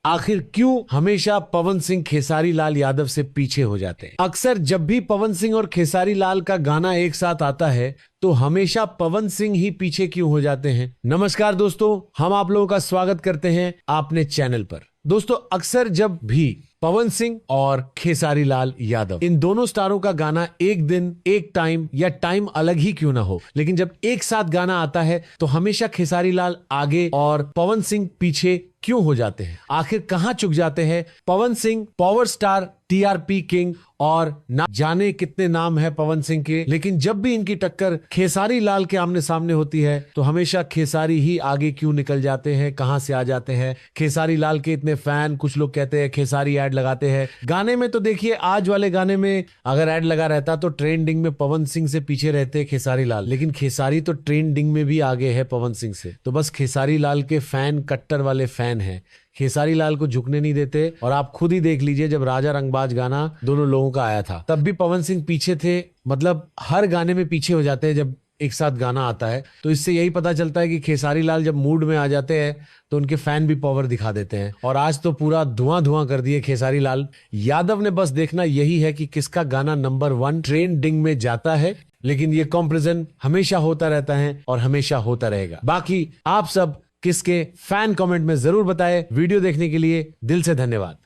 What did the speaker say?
आखिर क्यों हमेशा पवन सिंह खेसारी लाल यादव से पीछे हो जाते हैं। अक्सर जब भी पवन सिंह और खेसारी लाल का गाना एक साथ आता है तो हमेशा पवन सिंह ही पीछे क्यों हो जाते हैं। नमस्कार दोस्तों, हम आप लोगों का स्वागत करते हैं आपने चैनल पर। दोस्तों, अक्सर जब भी पवन सिंह और खेसारी लाल यादव इन दोनों स्टारों का गाना एक दिन, एक टाइम या टाइम अलग ही क्यों ना हो, लेकिन जब एक साथ गाना आता है तो हमेशा खेसारी लाल आगे और पवन सिंह पीछे क्यों हो जाते हैं। आखिर कहां चुक जाते हैं। Pawan Singh power star, TRP king और ना जाने कितने नाम है पवन सिंह के, लेकिन जब भी इनकी टक्कर खेसारी लाल के आमने सामने होती है तो हमेशा खेसारी ही आगे क्यों निकल जाते हैं, कहां से आ जाते हैं। खेसारी लाल के इतने फैन, कुछ लोग कहते हैं खेसारी ऐड लगाते हैं गाने में। तो देखिए, आज वाले गाने में अगर ऐड लगा रहता तो ट्रेंडिंग में पवन सिंह से पीछे रहते खेसारी लाल, लेकिन खेसारी तो ट्रेंडिंग में भी आगे है पवन सिंह से। तो बस खेसारी लाल के फैन कट्टर वाले फैन हैं, खेसारी लाल को झुकने नहीं देते। और आप खुद ही देख लीजिए, जब राजा रंगबाज गाना दोनों लोगों का आया था तब भी पवन सिंह पीछे थे। मतलब हर गाने में पीछे हो जाते हैं जब एक साथ गाना आता है। तो इससे यही पता चलता है कि खेसारी लाल जब मूड में आ जाते हैं तो उनके फैन भी पावर दिखा देते हैं। और आज तो पूरा धुआं धुआं कर दिए खेसारी लाल यादव ने। बस देखना यही है कि किसका गाना नंबर 1 ट्रेंडिंग में जाता है, लेकिन ये कंपैरिजन हमेशा होता रहता है और हमेशा होता रहेगा। बाकी आप सब किसके फैन कमेंट में जरूर बताएं। वीडियो देखने के लिए दिल से धन्यवाद।